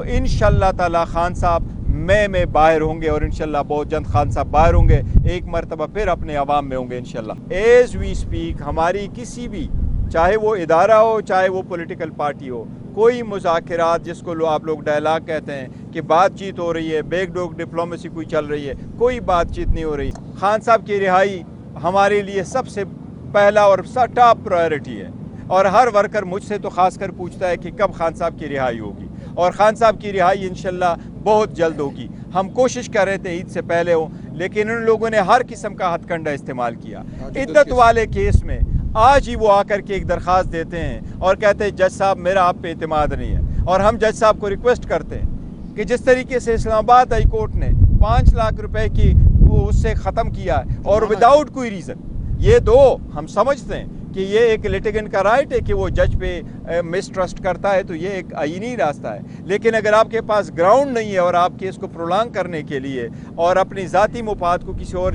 تو انشاءاللہ تعالی خان صاحب میں باہر ہوں گے، اور انشاءاللہ بہت جلد خان صاحب باہر ہوں گے، ایک مرتبہ پھر اپنے عوام میں ہوں گے انشاءاللہ۔ ایز وی سپیک ہماری کسی بھی، چاہے وہ ادارہ ہو چاہے وہ پولیٹیکل پارٹی ہو، کوئی مذاکرات جس کو آپ لوگ ڈائلاگ کہتے ہیں کہ بات چیت ہو رہی ہے، بیک ڈور ڈپلومیسی کوئی چل رہی ہے، کوئی بات چیت نہیں ہو رہی۔ خان صاحب کی رہائی ہمارے لیے سب سے پہلا اور ٹاپ پرائیورٹی ہے، اور ہر ورکر مجھ سے تو خاص کر پوچھتا ہے کہ کب خان صاحب کی رہائی ہوگی، اور خان صاحب کی رہائی انشاءاللہ بہت جلد ہوگی۔ ہم کوشش کر رہے تھے عید سے پہلے ہو، لیکن ان لوگوں نے ہر قسم کا ہتھ کنڈا استعمال کیا۔ عدت والے کیس میں آج ہی وہ آ کر کے ایک درخواست دیتے ہیں اور کہتے ہیں جج صاحب میرا آپ پہ اعتماد نہیں ہے، اور ہم جج صاحب کو ریکویسٹ کرتے ہیں کہ جس طریقے سے اسلام آباد ہائی کورٹ نے 5 لاکھ روپے کی وہ اس سے ختم کیا ہے، اور وداؤٹ کوئی ریزن، یہ دو ہم سمجھتے ہیں کہ یہ ایک لیٹیگنٹ کا رائٹ ہے کہ وہ جج پہ مسٹرسٹ کرتا ہے، تو یہ ایک آئینی راستہ ہے۔ لیکن اگر آپ کے پاس گراؤنڈ نہیں ہے اور آپ کیس کو پرولانگ کرنے کے لیے اور اپنی ذاتی مفاد کو کسی اور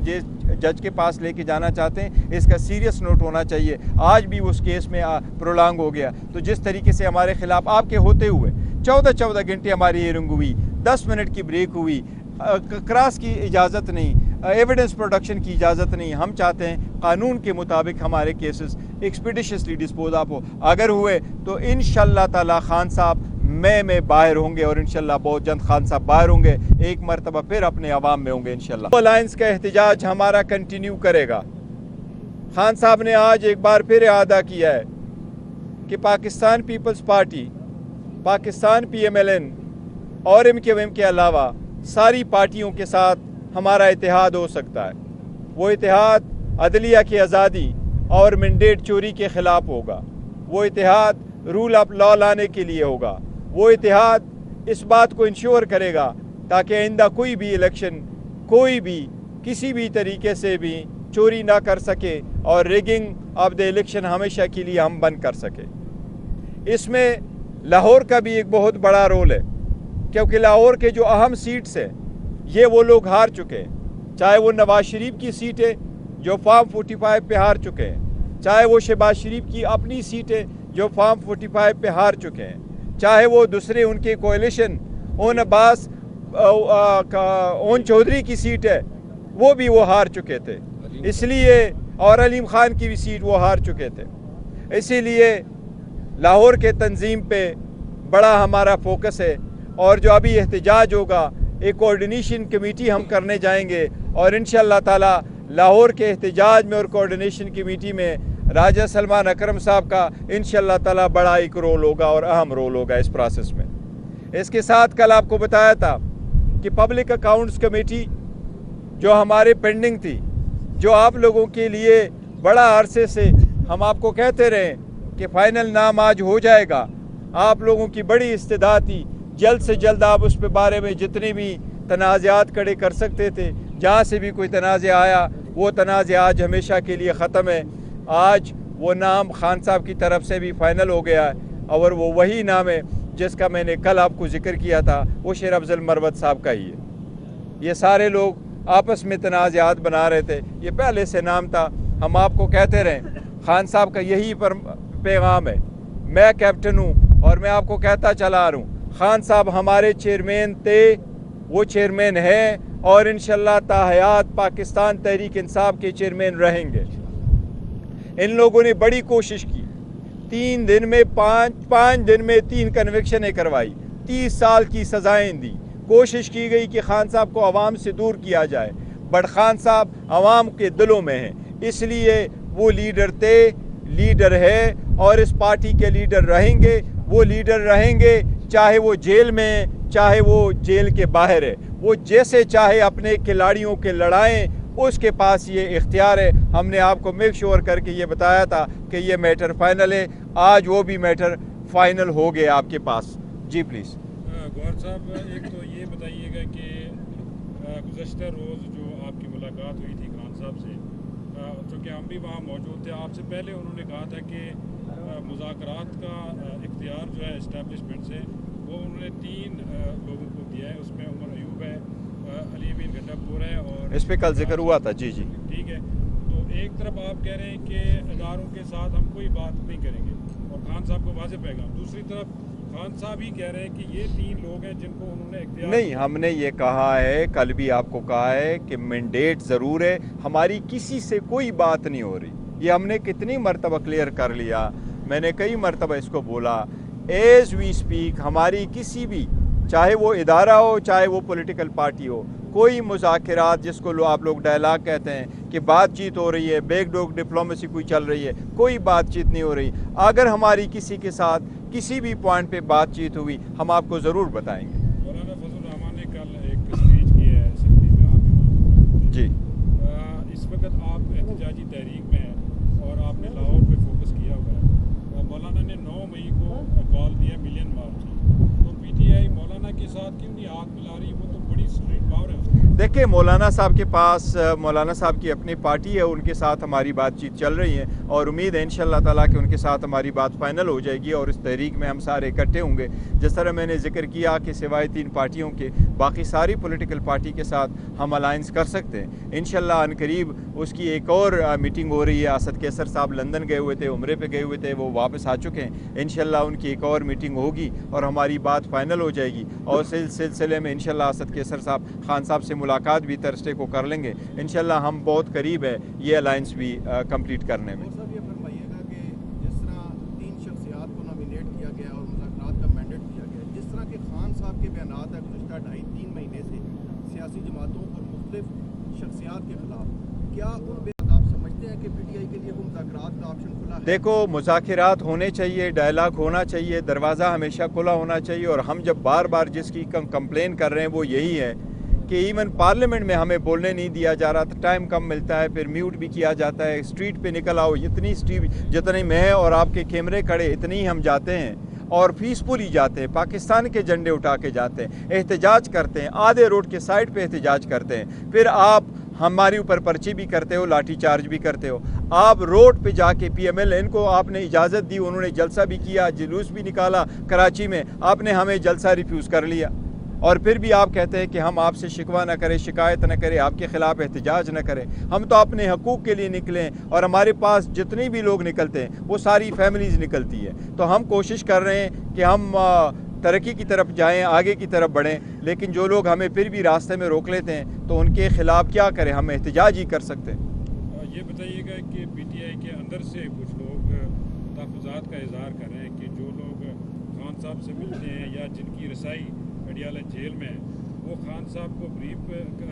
جج کے پاس لے کے جانا چاہتے ہیں، اس کا سیریس نوٹ ہونا چاہیے۔ آج بھی اس کیس میں پرولانگ ہو گیا، تو جس طریقے سے ہمارے خلاف آپ کے ہوتے ہوئے 14 گھنٹے ہماری ہیئرنگ ہوئی، 10 منٹ کی بریک ہوئی، کراس کی اجازت نہیں، ایویڈنس پروڈکشن کی اجازت نہیں۔ ہم چاہتے ہیں قانون کے مطابق ہمارے کیسز ایکسپیڈیشسلی ڈسپوز آف ہو، اگر ہوئے تو انشاءاللہ تعالی خان صاحب میں باہر ہوں گے، اور انشاءاللہ بہت جلد خان صاحب باہر ہوں گے، ایک مرتبہ پھر اپنے عوام میں ہوں گے انشاءاللہ۔ الائنس کا احتجاج ہمارا کنٹینیو کرے گا۔ خان صاحب نے آج ایک بار پھر اعادہ کیا ہے کہ پاکستان پیپلز پارٹی، پاکستان PMLN اور MKM کے علاوہ ساری پارٹیوں کے ساتھ ہمارا اتحاد ہو سکتا ہے۔ وہ اتحاد عدلیہ کی آزادی اور مینڈیٹ چوری کے خلاف ہوگا، وہ اتحاد رول آف لا لانے کے لیے ہوگا، وہ اتحاد اس بات کو انشور کرے گا تاکہ آئندہ کوئی بھی الیکشن کوئی بھی کسی بھی طریقے سے بھی چوری نہ کر سکے، اور ریگنگ آف دی الیکشن ہمیشہ کے لیے ہم بند کر سکے۔ اس میں لاہور کا بھی ایک بہت بڑا رول ہے، کیونکہ لاہور کے جو اہم سیٹس ہیں یہ وہ لوگ ہار چکے ہیں، چاہے وہ نواز شریف کی سیٹ ہے جو فارم 45 پہ ہار چکے ہیں، چاہے وہ شہباز شریف کی اپنی سیٹ ہے جو فارم 45 پہ ہار چکے ہیں، چاہے وہ دوسرے ان کے کوalition اون عباس اون چودھری کی سیٹ ہے، وہ بھی وہ ہار چکے تھے، اس لیے اور علیم خان کی بھی سیٹ وہ ہار چکے تھے۔ اسی لیے لاہور کے تنظیم پہ بڑا ہمارا فوکس ہے، اور جو ابھی احتجاج ہوگا ایک کوارڈینیشن کمیٹی ہم کرنے جائیں گے، اور انشاءاللہ تعالی لاہور کے احتجاج میں اور کوارڈینیشن کمیٹی میں راجہ سلمان اکرم صاحب کا انشاءاللہ تعالی بڑا ایک رول ہوگا اور اہم رول ہوگا اس پروسیس میں۔ اس کے ساتھ کل آپ کو بتایا تھا کہ پبلک اکاؤنٹس کمیٹی جو ہمارے پینڈنگ تھی، جو آپ لوگوں کے لیے بڑا عرصے سے ہم آپ کو کہتے رہے کہ فائنل نام آج ہو جائے گا، آپ لوگوں کی بڑی استدعا تھی جلد سے جلد آپ اس پہ بارے میں جتنے بھی تنازعات کھڑے کر سکتے تھے، جہاں سے بھی کوئی تنازع آیا وہ تنازع آج ہمیشہ کے لیے ختم ہے۔ آج وہ نام خان صاحب کی طرف سے بھی فائنل ہو گیا ہے، اور وہ وہی نام ہے جس کا میں نے کل آپ کو ذکر کیا تھا، وہ شیر افضل مروت صاحب کا ہی ہے۔ یہ سارے لوگ آپس میں تنازعات بنا رہے تھے، یہ پہلے سے نام تھا، ہم آپ کو کہتے رہے خان صاحب کا یہی پیغام ہے۔ میں کیپٹن ہوں اور میں آپ کو کہتا چلا آ رہا ہوں، خان صاحب ہمارے چیئرمین تھے، وہ چیئرمین ہیں، اور انشاءاللہ تا حیات پاکستان تحریک انصاف کے چیئرمین رہیں گے۔ ان لوگوں نے بڑی کوشش کی، 3 دن میں 5 دن میں 3 کنوکشنیں کروائی، 30 سال کی سزائیں دی، کوشش کی گئی کہ خان صاحب کو عوام سے دور کیا جائے، بٹ خان صاحب عوام کے دلوں میں ہیں، اس لیے وہ لیڈر تھے، لیڈر ہے، اور اس پارٹی کے لیڈر رہیں گے۔ وہ لیڈر رہیں گے چاہے وہ جیل میں ہے، چاہے وہ جیل کے باہر ہے، وہ جیسے چاہے اپنے کھلاڑیوں کے لڑائیں، اس کے پاس یہ اختیار ہے۔ ہم نے آپ کو میک شور کر کے یہ بتایا تھا کہ یہ میٹر فائنل ہے، آج وہ بھی میٹر فائنل ہو گیا آپ کے پاس۔ جی پلیز گوہر صاحب، ایک تو یہ بتائیے گا کہ گزشتہ روز جو آپ کی ملاقات ہوئی تھی خان صاحب سے، چونکہ ہم بھی وہاں موجود تھے، آپ سے پہلے انہوں نے کہا تھا کہ مذاکرات کا اختیار جو ہے اسٹیبلشمنٹ سے وہ انہوں نے 3 لوگوں کو دیا ہے، اس میں عمر ایوب ہے، علی امین گڈھا پور ہے، اور اس پہ کل ذکر ہوا تھا۔ جی ٹھیک ہے۔ تو ایک طرف آپ کہہ رہے ہیں کہ اداروں کے ساتھ ہم کوئی بات نہیں کریں گے، اور خان صاحب کو واضح پیغام، دوسری طرف खान साहब ही कह रहे हैं कि ये 3 लोग हैं जिनको उन्होंने इख्तियार नहीं, हमने ये कहा है, कल भी आपको कहा है कि मैंडेट ज़रूर है, हमारी किसी से कोई बात नहीं हो रही। ये हमने कितनी मरतबा क्लियर कर लिया, मैंने कई मरतबा इसको बोला। एज वी स्पीक हमारी किसी भी, चाहे वो इदारा हो चाहे वो पॉलिटिकल पार्टी हो, कोई मुज़ाकिरात जिसको आप लोग डायलॉग कहते हैं कि बातचीत हो रही है, बैकडोर डिप्लोमेसी कोई चल रही है, कोई बातचीत नहीं हो रही। अगर हमारी किसी के साथ किसी भी पॉइंट पे बातचीत हुई हम आपको ज़रूर बताएंगे। मौलाना फजल रहमान ने कल एक स्पीच की है असेंबली में, आप भी मौजूद थे। जी, इस वक्त आप एहतजाजी तहरीक में हैं और आपने लाहौर पे फोकस किया हुआ है। मौलाना ने 9 मई को कॉल दिया मिलियन मार्च की, तो पीटीआई मौलाना के साथ क्यों नहीं हाथ मिला रही? वो तो बड़ी स्ट्रीट पावर है उसकी। देखिए, मौलाना साहब के पास मौलाना साहब की अपनी पार्टी है, उनके साथ हमारी बातचीत चल रही है और उम्मीद है इंशाअल्लाह ताला कि उनके साथ हमारी बात फाइनल हो जाएगी और इस तहरीक में हम सारे इकट्ठे होंगे। जिस तरह मैंने जिक्र किया कि सिवाय 3 पार्टियों के बाकी सारी पॉलिटिकल पार्टी के साथ हम अलायंस कर सकते हैं। इंशाअल्लाह अनकरीब उसकी एक और मीटिंग हो रही है। असद कैसर साहब लंदन गए हुए थे, उम्रे पे गए हुए थे, वो वापस आ चुके हैं। इंशाअल्लाह उनकी एक और मीटिंग होगी और हमारी बात फाइनल हो जाएगी और सिलसिले में इंशाअल्लाह असद कैसर साहब खान साहब से मुलाकात भी थर्सडे को कर लेंगे। इंशाअल्लाह हम बहुत करीब है ये अलायंस भी कंप्लीट करने में। साहब ये फरमाइएगा कि जिस तरह 3 शख्सियात को नॉमिनेट किया गया और मुज़ाकरात का मैंडेट दिया गया, जिस तरह के खान साहब के बयानात है गुज़श्ता 2.5-3 महीने से सियासी जमातों और मुख्तलिफ शख्सियात के खिलाफ, क्या उन बयानात आप समझते हैं कि पीटीआई के लिए वो मुज़ाकरात का ऑप्शन खुला है? देखो, मुज़ाकिरात होने चाहिए, डायलॉग होना चाहिए, दरवाज़ा हमेशा खुला होना चाहिए। और हम जब बार बार जिसकी कंप्लेन कर रहे हैं वो यही है कि इवन पार्लियामेंट में हमें बोलने नहीं दिया जा रहा था, टाइम कम मिलता है, फिर म्यूट भी किया जाता है। स्ट्रीट पे निकल आओ, इतनी स्ट्रीट जितनी मैं और आपके कैमरे खड़े इतनी ही हम जाते हैं और पीसफुली जाते हैं, पाकिस्तान के झंडे उठा के जाते हैं, एहतजाज करते हैं, आधे रोड के साइड पे एहतजाज करते हैं। फिर आप हमारे ऊपर पर्ची भी करते हो, लाठी चार्ज भी करते हो। आप रोड पे जाके PMLN को आपने इजाज़त दी, उन्होंने जलसा भी किया, जुलूस भी निकाला कराची में, आपने हमें जलसा रिफ्यूज़ कर लिया। और फिर भी आप कहते हैं कि हम आपसे शिकवा ना करें, शिकायत ना करें, आपके ख़िलाफ़ एहतजाज ना करें। हम तो अपने हकूक़ के लिए निकले हैं और हमारे पास जितने भी लोग निकलते हैं वो सारी फैमिलीज़ निकलती है। तो हम कोशिश कर रहे हैं कि हम तरक्की की तरफ जाएं, आगे की तरफ बढ़ें, लेकिन जो लोग हमें फिर भी रास्ते में रोक लेते हैं तो उनके ख़िलाफ़ क्या करें, हम एहतजाज ही कर सकते हैं। ये बताइएगा कि पीटीआई के अंदर से कुछ लोग तहफ़्फ़ुज़ात का इज़हार कर रहे हैं कि जो लोग खान साहब से मिलते हैं या जिनकी रसाई अडियाला जेल में है, वो खान साहब को ब्रीफ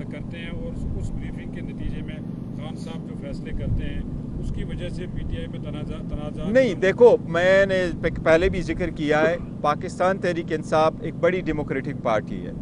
करते हैं और उस ब्रीफिंग के नतीजे में खान साहब जो फैसले करते हैं उसकी वजह से पीटीआई में तनाज़ा नहीं। देखो, मैंने पहले भी जिक्र किया है, पाकिस्तान तहरीक इंसाफ एक बड़ी डेमोक्रेटिक पार्टी है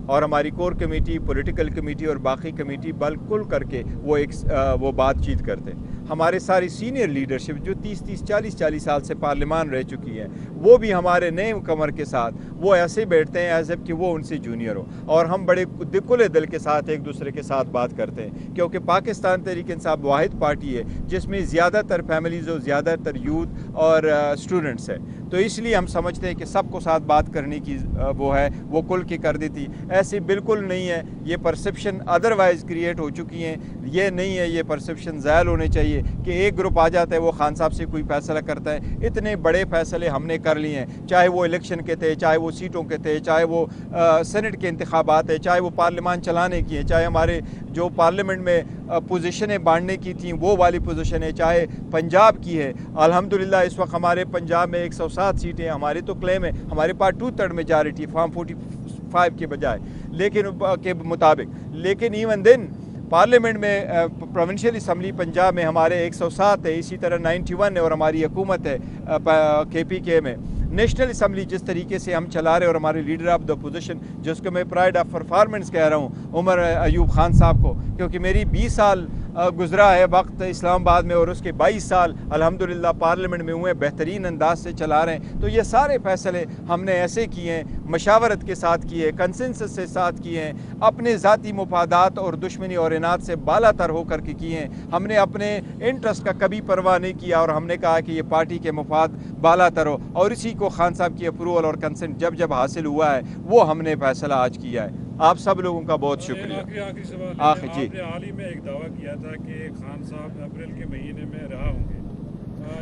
और हमारी कोर कमेटी, पॉलिटिकल कमेटी और बाकी कमेटी बिल्कुल करके वो बातचीत करते हैं। हमारे सारी सीनियर लीडरशिप जो 30-30, 40-40 साल से पार्लियामान रह चुकी है, वो भी हमारे नए कमर के साथ वो ऐसे बैठते हैं एज कि वो उनसे जूनियर हो, और हम बड़े खुले दिल के साथ एक दूसरे के साथ बात करते हैं, क्योंकि पाकिस्तान तहरीक इंसाफ वाहिद पार्टी है जिसमें ज़्यादातर फैमिलीज़ और ज़्यादातर यूथ और स्टूडेंट्स है। तो इसलिए हम समझते हैं कि सबको साथ बात करने की वो है, वो खुल के कर देती। ऐसी बिल्कुल नहीं है, ये परसेप्शन अदरवाइज़ क्रिएट हो चुकी हैं। ये नहीं है, ये परसेप्शन ज़ायल होने चाहिए कि एक ग्रुप आ जाता है वो खान साहब से कोई फ़ैसला करता है। इतने बड़े फ़ैसले हमने कर लिए हैं, चाहे वो इलेक्शन के थे, चाहे वो सीटों के थे, चाहे वो सेनेट के इंतखाबात है, चाहे वो पार्लियामान चलाने की है, चाहे हमारे जो पार्लियामेंट में पोजीशनें बांटने की थी वो वाली पोजीशन है, चाहे पंजाब की है। अल्हम्दुलिल्लाह इस वक्त हमारे पंजाब में 107 सीटें हमारी तो क्लेम है, हमारे पास 2/3 मेजॉरिटी फॉर्म 45 के बजाय लेकिन के मुताबिक। लेकिन इवन दिन पार्लियामेंट में प्रोविंशियल असम्बली पंजाब में हमारे 107 है, इसी तरह 91 है और हमारी हुकूमत है KPK में। नेशनल असम्बली जिस तरीके से हम चला रहे और हमारे लीडर ऑफ द अपोजिशन, जिसको मैं प्राइड ऑफ परफॉर्मेंस कह रहा हूँ, उमर अयूब खान साहब को, क्योंकि मेरी 20 साल गुजरा है वक्त इस्लामाबाद में और उसके 22 साल अल्हम्दुलिल्लाह पार्लियामेंट में हुए, बेहतरीन अंदाज से चला रहे हैं। तो ये सारे फैसले हमने ऐसे किए हैं, मशावरत के साथ किए, कंसेंसस से साथ किए हैं, अपने ज़ाती मुफादात और दुश्मनी और इनाद से बालातर होकर के किए हैं। हमने अपने इंटरेस्ट का कभी परवाह नहीं किया और हमने कहा कि ये पार्टी के मुफाद बालातर हो, और इसी को खान साहब की अप्रूवल और कंसेंट जब जब हासिल हुआ है वो हमने फैसला आज किया है। आप सब लोगों का बहुत शुक्रिया। आखिरी सवाल, आखिर जी, आपने हाल ही में एक दावा किया था कि खान साहब अप्रैल के महीने में रहा होंगे।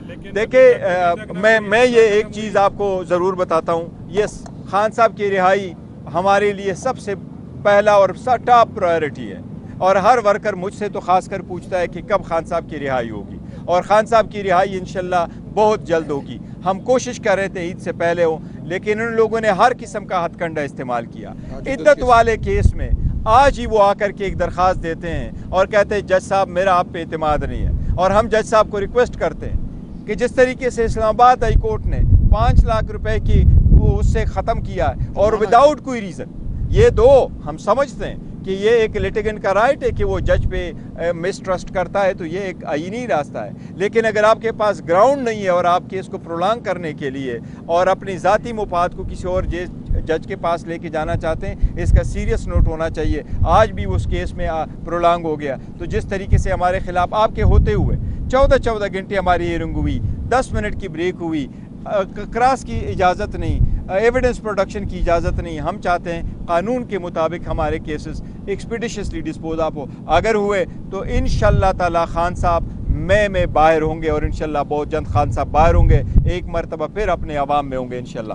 लेकिन देखिए मैं ये एक चीज़ आपको ज़रूर बताता हूँ, ये खान साहब की रिहाई हमारे लिए सबसे पहला और टॉप प्रायोरिटी है, और हर वर्कर मुझसे तो ख़ास कर पूछता है कि कब खान साहब की रिहाई होगी, और खान साहब की रिहाई इंशाल्लाह बहुत जल्द होगी। हम कोशिश कर रहे थे ईद से पहले हो, लेकिन उन लोगों ने हर किस्म का हथकंडा इस्तेमाल किया। इद्दत वाले केस में आज ही वो आकर के एक दरख्वास्त देते हैं और कहते हैं जज साहब मेरा आप पे एतमाद नहीं है, और हम जज साहब को रिक्वेस्ट करते हैं कि जिस तरीके से इस्लामाबाद हाई कोर्ट ने 5 लाख रुपए की उससे ख़त्म किया है और विदाउट कोई रीज़न, ये दो हम समझते हैं कि ये एक लिटिगेंट का राइट है कि वो जज पे मिसट्रस्ट करता है, तो ये एक आईनी रास्ता है। लेकिन अगर आपके पास ग्राउंड नहीं है और आप केस को प्रोलॉन्ग करने के लिए और अपनी ज़ाती मुफाद को किसी और जज के पास लेके जाना चाहते हैं, इसका सीरियस नोट होना चाहिए। आज भी उस केस में प्रोलॉन्ग हो गया, तो जिस तरीके से हमारे खिलाफ आपके होते हुए 14 घंटे हमारी हियरिंग हुई, 10 मिनट की ब्रेक हुई, क्रॉस की इजाज़त नहीं, एविडेंस प्रोडक्शन की इजाज़त नहीं। हम चाहते हैं कानून के मुताबिक हमारे केसेस एक्सपीडिशियसली डिस्पोज ऑफ हो। अगर हुए तो इंशाल्लाह ताला खान साहब मई में बाहर होंगे, और इंशाल्लाह बहुत जल्द खान साहब बाहर होंगे, एक मरतबा फिर अपने अवाम में होंगे इंशाल्लाह।